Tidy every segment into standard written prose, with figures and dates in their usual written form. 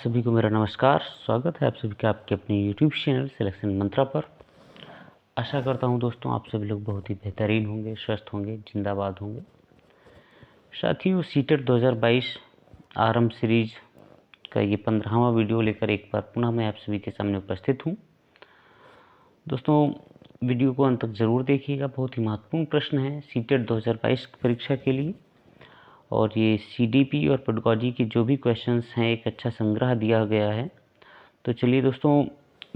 सभी को मेरा नमस्कार। स्वागत है आप सभी का आपके अपने यूट्यूब चैनल सिलेक्शन मंत्रा पर। आशा करता हूं दोस्तों आप सभी लोग बहुत ही बेहतरीन होंगे, स्वस्थ होंगे, जिंदाबाद होंगे। साथियों, सीटेट 2022 आरंभ सीरीज का ये 15वां वीडियो लेकर एक बार पुनः मैं आप सभी के सामने उपस्थित हूँ। दोस्तों, वीडियो को अंत तक जरूर देखिएगा। बहुत ही महत्वपूर्ण प्रश्न है सीटेट 2022 परीक्षा के लिए, और ये सीडीपी और पेडागोजी के जो भी क्वेश्चंस हैं एक अच्छा संग्रह दिया गया है। तो चलिए दोस्तों,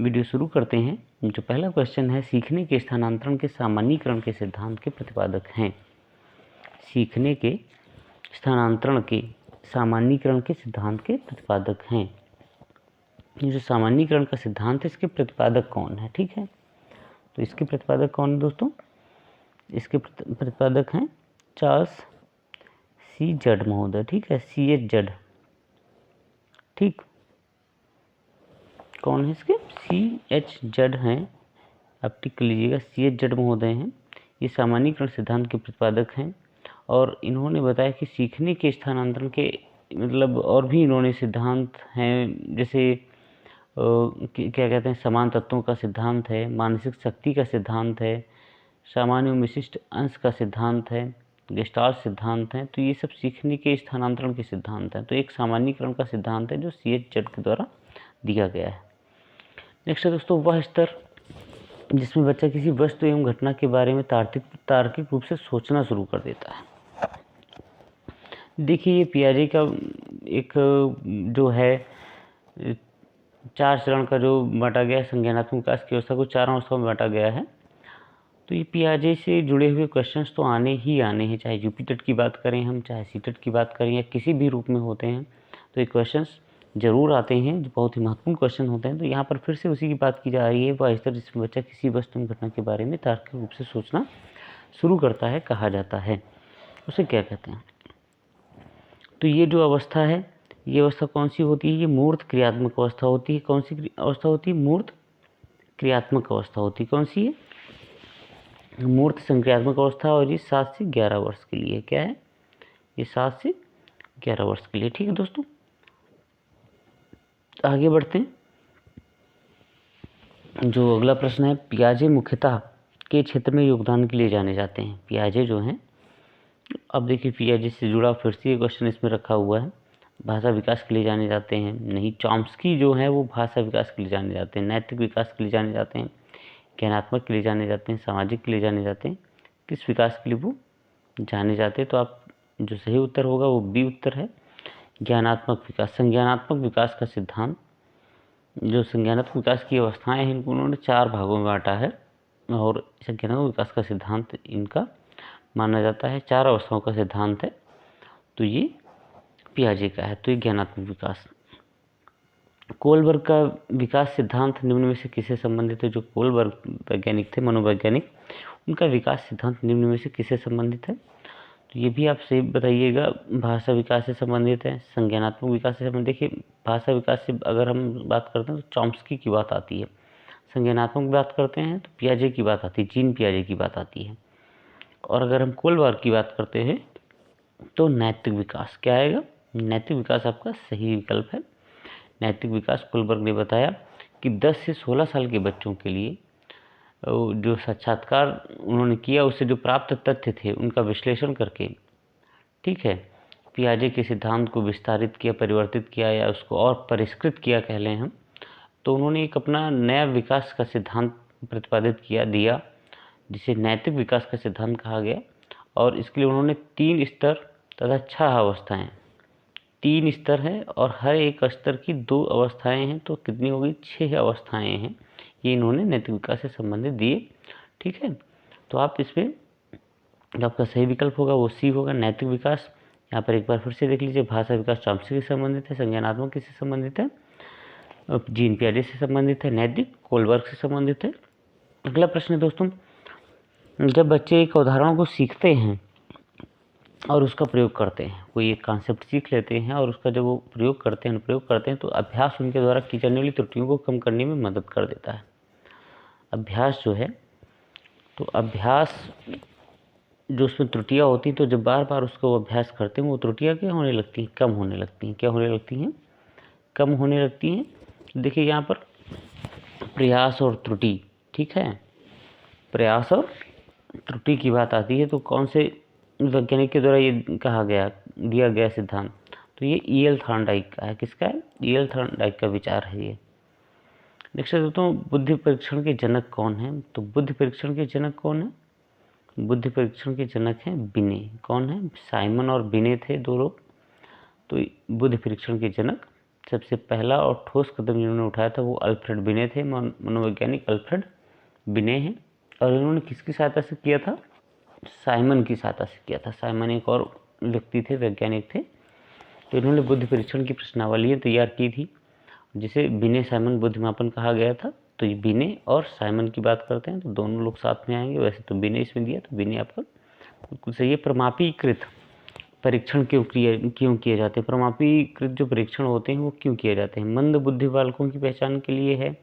वीडियो शुरू करते हैं। जो पहला क्वेश्चन है, सीखने के स्थानांतरण के सामान्यीकरण के सिद्धांत के प्रतिपादक हैं। सीखने के स्थानांतरण के सामान्यीकरण के सिद्धांत के प्रतिपादक हैं। ये जो सामान्यीकरण का सिद्धांत है, इसके प्रतिपादक कौन है? ठीक है, तो इसके प्रतिपादक कौन है दोस्तों? इसके प्रतिपादक हैं चार्ल्स सी जड महोदय। ठीक है, CH जड। ठीक, कौन है इसके? CH जड हैं। आप टिक लीजिएगा, CH जड महोदय हैं। ये सामान्यीकरण सिद्धांत के प्रतिपादक हैं, और इन्होंने बताया कि सीखने के स्थानांतरण के मतलब और भी इन्होंने सिद्धांत हैं, जैसे क्या कहते हैं, समान तत्वों का सिद्धांत है, मानसिक शक्ति का सिद्धांत है, सामान्य विशिष्ट अंश का सिद्धांत है, गेस्टाल्ट सिद्धांत है। तो ये सब सीखने के स्थानांतरण के सिद्धांत हैं। तो एक सामान्यीकरण का सिद्धांत है जो CH जड के द्वारा दिया गया है। नेक्स्ट है दोस्तों, वह स्तर जिसमें बच्चा किसी वस्तु एवं घटना के बारे में तार्किक रूप से सोचना शुरू कर देता है। देखिए, ये पियाजे का एक जो है 4 चरण का जो बांटा गया है, संज्ञानात्मक विकास की अवस्था को 4 अवस्थाओं में बांटा गया है। तो ये पियाजे से जुड़े हुए क्वेश्चंस तो आने ही आने हैं, चाहे यूपीटेट की बात करें हम, चाहे सीटेट की बात करें, या किसी भी रूप में होते हैं तो ये क्वेश्चंस जरूर आते हैं, जो बहुत ही महत्वपूर्ण क्वेश्चन होते हैं। तो यहाँ पर फिर से उसी की बात की जा रही है, वह स्तर जिसमें बच्चा किसी वस्तु घटना के बारे में तार्किक रूप से सोचना शुरू करता है, कहा जाता है। उसे क्या कहते हैं? तो ये जो अवस्था है, ये अवस्था कौन सी होती है? ये मूर्त क्रियात्मक अवस्था होती है। कौन सी अवस्था होती है? मूर्त क्रियात्मक अवस्था होती है। कौन सी है? मूर्त संक्रियात्मक अवस्था। और ये 7 से 11 वर्ष के लिए क्या है? ये 7 से 11 वर्ष के लिए। ठीक है दोस्तों, आगे बढ़ते हैं। जो अगला प्रश्न है, पियाजे मुख्यतः के क्षेत्र में योगदान के लिए जाने जाते हैं। पियाजे जो हैं, अब देखिए पियाजे से जुड़ा फिर से क्वेश्चन इसमें रखा हुआ है। भाषा विकास के लिए जाने जाते हैं? नहीं, चॉम्स्की जो है वो भाषा विकास के लिए जाने जाते हैं, नैतिक विकास के लिए जाने जाते हैं, ज्ञानात्मक के लिए जाने जाते हैं, सामाजिक के लिए जाने जाते हैं। किस विकास के लिए वो जाने जाते हैं? तो आप जो सही उत्तर होगा वो बी उत्तर है, ज्ञानात्मक विकास। संज्ञानात्मक विकास का सिद्धांत, जो संज्ञानात्मक विकास की अवस्थाएं हैं, इनको उन्होंने 4 भागों में बांटा है, और संज्ञानात्मक विकास का सिद्धांत इनका माना जाता है, 4 अवस्थाओं का सिद्धांत है। तो ये पियाजे का है। तो ये ज्ञानात्मक विकास। कोलबर्ग का विकास सिद्धांत निम्न में से किससे संबंधित है? जो कोलबर्ग वैज्ञानिक थे, मनोवैज्ञानिक, उनका विकास सिद्धांत निम्न में से किससे संबंधित है? तो ये भी आप सही बताइएगा। भाषा विकास से संबंधित है, संज्ञानात्मक विकास से संबंधित। देखिए, भाषा विकास से अगर हम बात करते हैं तो चॉम्स्की की बात आती है, संज्ञानात्मक की बात करते हैं तो पियाजे की बात आती है, जीन पियाजे की बात आती है, और अगर हम कोलबर्ग की बात करते हैं तो नैतिक विकास। क्या आएगा? नैतिक विकास आपका सही विकल्प है। नैतिक विकास कोलबर्ग ने बताया कि 10 से 16 साल के बच्चों के लिए जो साक्षात्कार उन्होंने किया, उससे जो प्राप्त तथ्य थे उनका विश्लेषण करके, ठीक है, पियाजे के सिद्धांत को विस्तारित किया, परिवर्तित किया, या उसको और परिष्कृत किया कह लें हम, तो उन्होंने एक अपना नया विकास का सिद्धांत प्रतिपादित दिया, जिसे नैतिक विकास का सिद्धांत कहा गया। और इसके लिए उन्होंने 3 स्तर तथा 6 अवस्थाएं, 3 स्तर हैं और हर एक स्तर की 2 अवस्थाएं हैं, तो कितनी हो गई? 6 अवस्थाएं हैं। ये इन्होंने नैतिक विकास से संबंधित दिए। ठीक है, तो आप इसमें जो आपका सही विकल्प होगा वो सी होगा, नैतिक विकास। यहाँ पर एक बार फिर से देख लीजिए, भाषा विकास चॉम्स्की से संबंधित है, संज्ञानात्मक किससे संबंधित है? जीन पियाजे से संबंधित है, नैतिक कोलबर्ग से संबंधित है। अगला प्रश्न है दोस्तों, जब बच्चे एक उदाहरण को सीखते हैं और उसका प्रयोग करते हैं, कोई एक कॉन्सेप्ट सीख लेते हैं और उसका जब वो प्रयोग करते हैं, अनुप्रयोग करते हैं, तो अभ्यास उनके द्वारा की जाने वाली त्रुटियों को कम करने में मदद कर देता है। अभ्यास जो है, तो अभ्यास जो उसमें त्रुटियां होती हैं, तो जब बार बार उसको अभ्यास करते हैं, वो त्रुटियां क्या होने लगती हैं? कम होने लगती हैं। क्या होने लगती हैं? कम होने लगती हैं। तो देखिए यहाँ पर प्रयास और त्रुटि, ठीक है, प्रयास और त्रुटि की बात आती है तो कौन से वैज्ञानिक के द्वारा ये कहा गया, दिया गया सिद्धांत, तो ये E.L. थॉर्नडाइक का है। किसका है? E.L. थॉर्नडाइक का विचार है ये। नेक्स्ट है दोस्तों, बुद्धि परीक्षण के जनक कौन है? तो बुद्धि परीक्षण के जनक कौन है? बुद्धि परीक्षण के जनक हैं बिने। कौन है? साइमन और बिने थे दो लोग। तो बुद्धि परीक्षण के जनक सबसे पहला और ठोस कदम जिन्होंने उठाया था वो अल्फ्रेड बिने थे, मनोवैज्ञानिक अल्फ्रेड बिने हैं। और इन्होंने किसकी सहायता से किया था? साइमन की सहायता से किया था। साइमन एक और व्यक्ति थे, वैज्ञानिक थे। तो इन्होंने बुद्धि परीक्षण की प्रश्नावली तैयार की थी, जिसे बिने साइमन बुद्धिमापन कहा गया था। तो ये बिने और साइमन की बात करते हैं तो दोनों लोग साथ में आएंगे। वैसे तो बिने इसमें दिया, तो बिने आपका बिल्कुल सही है। प्रमापीकृत परीक्षण क्यों किए जाते हैं? प्रमापीकृत जो परीक्षण होते हैं वो क्यों किए जाते हैं? मंद बुद्धि बालकों की पहचान के लिए है,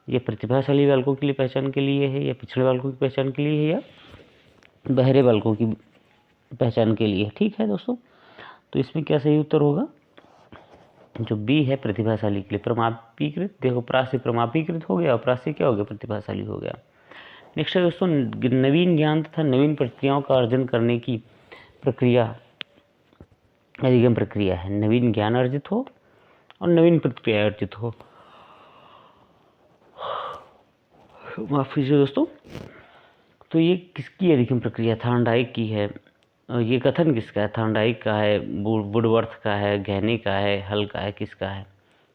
या प्रतिभाशाली बालकों के लिए पहचान के लिए है, या पिछड़े बालकों की पहचान के लिए है, या बहरे बालकों की पहचान के लिए? ठीक है दोस्तों, तो इसमें क्या सही उत्तर होगा? जो बी है, प्रतिभाशाली के लिए। प्रमापीकृत, देखो प्रा से प्रमापीकृत हो गया और प्रा से क्या हो गया? प्रतिभाशाली हो गया। नेक्स्ट है दोस्तों, नवीन ज्ञान तथा नवीन प्रक्रियाओं का अर्जन करने की प्रक्रिया अधिगम प्रक्रिया है। नवीन ज्ञान अर्जित हो और नवीन प्रक्रिया अर्जित हो। माफ कीजिए दोस्तों, तो ये किसकी अधिगम प्रक्रिया? थॉर्नडाइक की है। ये कथन किसका है? थॉर्नडाइक का है, वुडवर्थ का है, गहने का है, हल का है, किसका है?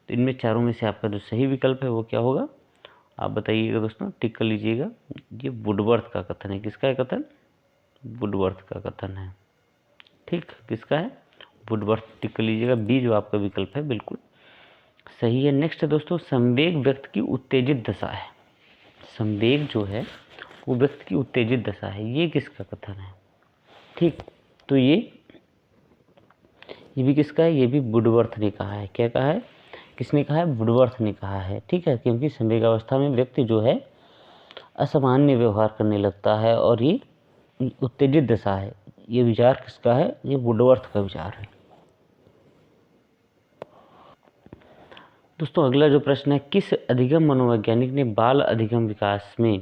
तो इनमें चारों में से आपका जो सही विकल्प है वो क्या होगा? आप बताइएगा दोस्तों, टिक कर लीजिएगा। ये वुडवर्थ का कथन है। किसका है कथन? वुडवर्थ का कथन है। ठीक, किसका है? वुडवर्थ, टिक कर लीजिएगा। बी जो आपका विकल्प है बिल्कुल सही है। नेक्स्ट है दोस्तों, संवेग व्यक्ति की उत्तेजित दशा है। संवेग जो है वो व्यक्ति की उत्तेजित दशा है। ये किसका कथन है? ठीक, तो ये भी किसका है? ये भी वुडवर्थ ने कहा है। क्या कहा है? किसने कहा है? वुडवर्थ ने कहा है। ठीक है, क्योंकि संवेगावस्था में व्यक्ति जो है असामान्य व्यवहार करने लगता है और ये उत्तेजित दशा है। ये विचार किसका है? ये वुडवर्थ का विचार है। दोस्तों अगला जो प्रश्न है, किस अधिगम मनोवैज्ञानिक ने बाल अधिगम विकास में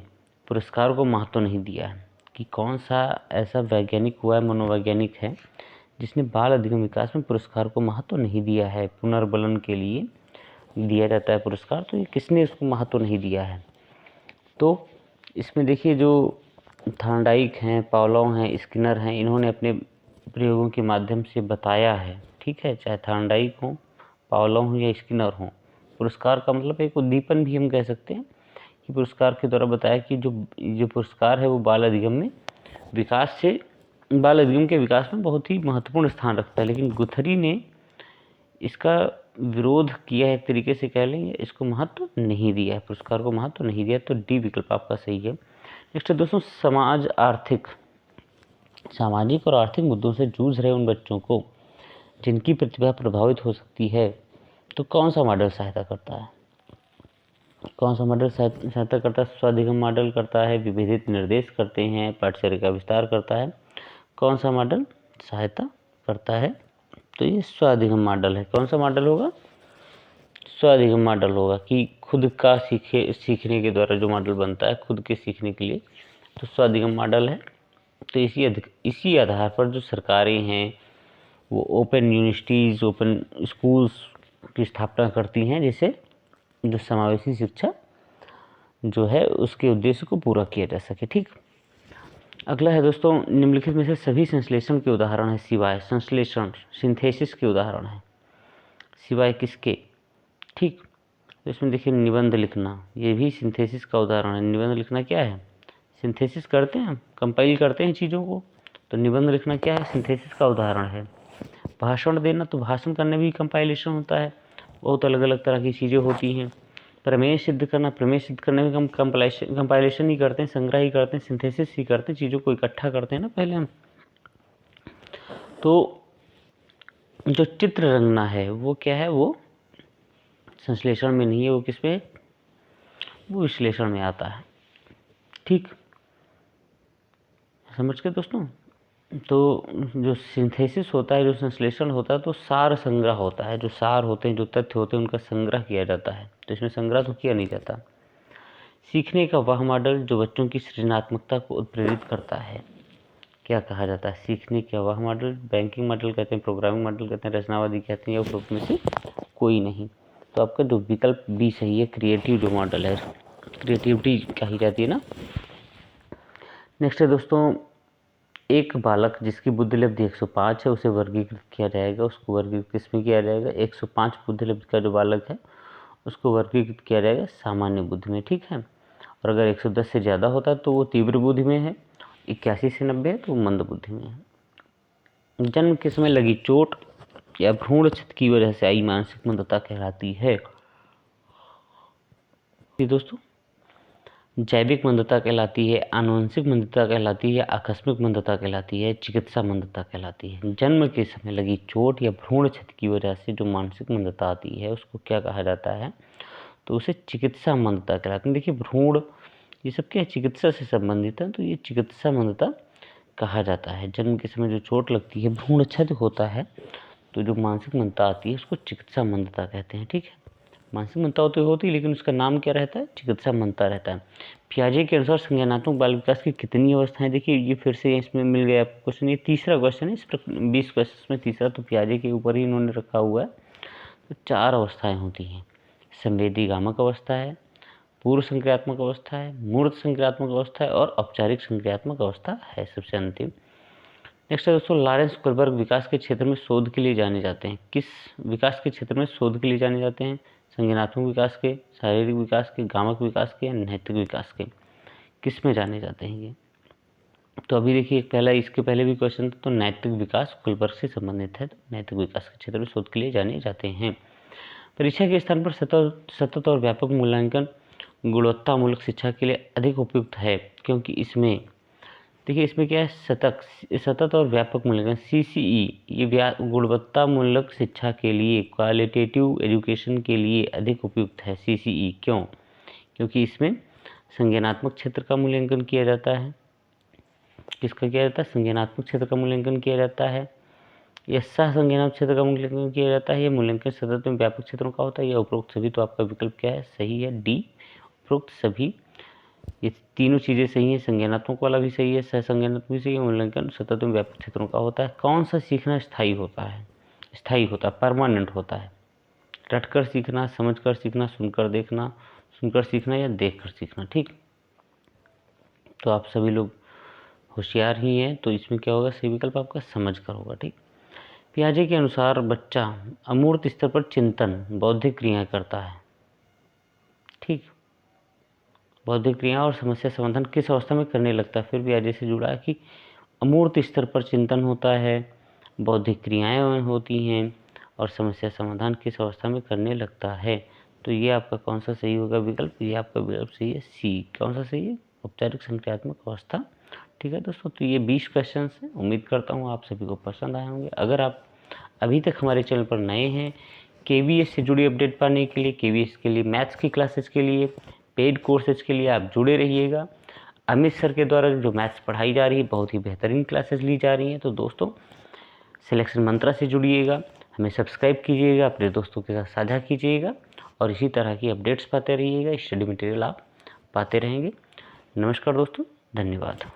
पुरस्कार को महत्व नहीं दिया है? कि कौन सा ऐसा वैज्ञानिक हुआ है, मनोवैज्ञानिक है, जिसने बाल अधिगम विकास में पुरस्कार को महत्व नहीं दिया है? पुनर्बलन के लिए दिया जाता है पुरस्कार, तो ये किसने उसको महत्व नहीं दिया है? तो इसमें देखिए, जो थॉर्नडाइक हैं, पावलोव हैं, स्किनर हैं, इन्होंने अपने प्रयोगों के माध्यम से बताया है। ठीक है, चाहे थॉर्नडाइक हो, पावलोव हो या स्किनर हो, पुरस्कार का मतलब एक उद्दीपन भी हम कह सकते हैं कि पुरस्कार के द्वारा बताया कि जो पुरस्कार है वो बाल अधिगम के विकास में बहुत ही महत्वपूर्ण स्थान रखता है। लेकिन गुथरी ने इसका विरोध किया है, एक तरीके से कह लेंगे, इसको महत्व नहीं दिया है, पुरस्कार को महत्व नहीं दिया। तो डी विकल्प आपका सही है। नेक्स्ट है दोस्तों, सामाजिक और आर्थिक मुद्दों से जूझ रहे उन बच्चों को जिनकी प्रतिभा प्रभावित हो सकती है, तो कौन सा मॉडल सहायता करता है? कौन सा मॉडल सहायता करता है? स्वाधिगम मॉडल करता है, विभेदित निर्देश करते हैं, पाठ्यचर्या का विस्तार करता है। कौन सा मॉडल सहायता करता है? तो ये स्वाधिगम मॉडल है। कौन सा मॉडल होगा? स्वाधिगम मॉडल होगा, कि खुद का सीखने के द्वारा जो मॉडल बनता है खुद के सीखने के लिए, तो स्वाधिगम मॉडल है। तो इसी आधार पर जो सरकारें हैं वो ओपन यूनिवर्सिटीज़, ओपन स्कूल्स की स्थापना करती हैं, जिससे जो समावेशी शिक्षा जो है उसके उद्देश्य को पूरा किया जा सके। ठीक, अगला है दोस्तों, निम्नलिखित में से सभी संश्लेषण के उदाहरण है सिवाय संश्लेषण, सिंथेसिस के उदाहरण है सिवाय किसके? ठीक, तो इसमें देखिए निबंध लिखना, ये भी सिंथेसिस का उदाहरण है। निबंध लिखना क्या है? सिंथेसिस करते हैं, कंपाइल करते हैं चीज़ों को, तो निबंध लिखना क्या है? सिंथेसिस का उदाहरण है। भाषण देना, तो भाषण करने भी कंपाइलेशन होता है, बहुत अलग अलग तरह की चीज़ें होती हैं। प्रमेय सिद्ध करना, प्रमेय सिद्ध करने में हम कंपाइलेशन ही करते हैं, संग्रह ही करते हैं, सिंथेसिस ही करते हैं, चीज़ों को इकट्ठा करते हैं ना पहले हम। तो जो चित्र रंगना है वो क्या है? वो संश्लेषण में नहीं है, वो किस में? वो विश्लेषण में आता है। ठीक, समझ गए दोस्तों? तो जो सिंथेसिस होता है, जो संश्लेषण होता है, तो सार संग्रह होता है। जो सार होते हैं, जो तथ्य होते हैं, उनका संग्रह किया जाता है। तो इसमें संग्रह तो किया नहीं जाता। सीखने का वह मॉडल जो बच्चों की सृजनात्मकता को उत्प्रेरित करता है, क्या कहा जाता है? सीखने का वह मॉडल, बैंकिंग मॉडल कहते हैं, प्रोग्रामिंग मॉडल कहते हैं, रचनावादी कहते हैं, या उपरोक्त में से कोई नहीं। तो आपका जो विकल्प बी सही है, क्रिएटिव जो मॉडल है, क्रिएटिविटी कही जाती है ना। नेक्स्ट है दोस्तों, एक बालक जिसकी बुद्धिलब्धि 105 है उसे वर्गीकृत किया जाएगा। उसको वर्गीकृत किसमें किया जाएगा? 105 बुद्धिलब्धि का जो बालक है उसको वर्गीकृत किया जाएगा सामान्य बुद्धि में, ठीक है। और अगर 110 से ज़्यादा होता है तो वो तीव्र बुद्धि में है, 81 से 90 है तो मंद बुद्धि में है। जन्म के समय लगी चोट या भ्रूण क्षति की वजह से आई मानसिक मंदता कहलाती है। दोस्तों, जैविक मंदता कहलाती है, आनुवंशिक मंदता कहलाती है, आकस्मिक मंदता कहलाती है, चिकित्सा मंदता कहलाती है। जन्म के समय लगी चोट या भ्रूण क्षति की वजह से जो मानसिक मंदता आती है उसको क्या कहा जाता है? तो उसे चिकित्सा मंदता कहलाती है। देखिए, भ्रूण ये सब क्या चिकित्सा से संबंधित है, तो ये चिकित्सा मंदता कहा जाता है। जन्म के समय जो चोट लगती है, भ्रूण क्षति होता है, तो जो मानसिक मंदता आती है उसको चिकित्सा मंदता कहते हैं, ठीक है। मानसिक मंदता तो होती है, लेकिन उसका नाम क्या रहता है? चिकित्सा मंदता रहता है। पियाजे के अनुसार संज्ञानात्मक बाल विकास की कितनी अवस्थाएं? देखिए, ये फिर से इसमें मिल गया आपको क्वेश्चन। ये तीसरा क्वेश्चन है, इस 20 क्वेश्चन में तीसरा, तो पियाजे के ऊपर ही इन्होंने रखा हुआ है। तो 4 अवस्थाएं होती हैं। संवेदीगामक अवस्था है, पूर्व संक्रियात्मक अवस्था है, मूर्त संक्रियात्मक अवस्था है, और औपचारिक संक्रियात्मक अवस्था है सबसे अंतिम। नेक्स्ट है दोस्तों, लॉरेंस कोलबर्ग विकास के क्षेत्र में शोध के लिए जाने जाते हैं। किस विकास के क्षेत्र में शोध के लिए जाने जाते हैं? संज्ञानात्मक विकास के, शारीरिक विकास के, गामक विकास के, या नैतिक विकास के? किस में जाने जाते हैं ये? तो अभी देखिए, पहला इसके पहले भी क्वेश्चन था, तो नैतिक विकास कोलबर्ग से संबंधित है। तो नैतिक विकास के क्षेत्र में शोध के लिए जाने जाते हैं। परीक्षा के स्थान पर सतत और व्यापक मूल्यांकन गुणवत्तामूलक शिक्षा के लिए अधिक उपयुक्त है, क्योंकि इसमें देखिए, इसमें क्या है? सतत और व्यापक मूल्यांकन, CCE, ये गुणवत्तामूलक शिक्षा के लिए, क्वालिटेटिव एजुकेशन के लिए अधिक उपयुक्त है CCE। क्यों? क्योंकि इसमें संज्ञानात्मक क्षेत्र का मूल्यांकन किया जाता है। किसका किया जाता है? संज्ञानात्मक क्षेत्र का मूल्यांकन किया जाता है, या सह संज्ञानात्मक क्षेत्र का मूल्यांकन किया जाता है। यह मूल्यांकन सतत में व्यापक क्षेत्रों का होता है, या उपरोक्त सभी। तो आपका विकल्प क्या है? सही है, डी, उपरोक्त सभी। ये तीनों चीज़ें सही हैं। संज्ञानात्मक वाला भी सही है, सह संज्ञानात्मक भी सही है, मूल्यांकन सतत में व्यापक क्षेत्रों का होता है। कौन सा सीखना स्थायी होता है? स्थायी होता है, परमानेंट होता है। रटकर सीखना, समझकर सीखना, सुनकर देखना, सुनकर सीखना, या देखकर सीखना, ठीक। तो आप सभी लोग होशियार ही हैं, तो इसमें क्या होगा? सही विकल्प आपका समझ कर होगा, ठीक। पियाजे के अनुसार बच्चा अमूर्त स्तर पर चिंतन, बौद्धिक क्रियाएं करता है, ठीक। बौद्धिक क्रिया और समस्या समाधान किस अवस्था में करने लगता है? फिर पियाजे से जुड़ा है कि अमूर्त स्तर पर चिंतन होता है, बौद्धिक क्रियाएं होती हैं, और समस्या समाधान किस अवस्था में करने लगता है? तो ये आपका कौन सा सही होगा विकल्प? ये आपका विकल्प सही है, सी। कौन सा सही है? औपचारिक संक्रियात्मक अवस्था, ठीक है दोस्तों। तो ये 20 क्वेश्चन हैं। उम्मीद करता हूँ आप सभी को पसंद आए होंगे। अगर आप अभी तक हमारे चैनल पर नए हैं, KVS से जुड़ी अपडेट पाने के लिए, KVS के लिए मैथ्स की क्लासेस के लिए, पेड कोर्सेज के लिए आप जुड़े रहिएगा। अमित सर के द्वारा जो मैथ्स पढ़ाई जा रही है, बहुत ही बेहतरीन क्लासेस ली जा रही हैं। तो दोस्तों, सिलेक्शन मंत्रा से जुड़िएगा, हमें सब्सक्राइब कीजिएगा, अपने दोस्तों के साथ साझा कीजिएगा, और इसी तरह की अपडेट्स पाते रहिएगा। स्टडी मटेरियल आप पाते रहेंगे। नमस्कार दोस्तों, धन्यवाद।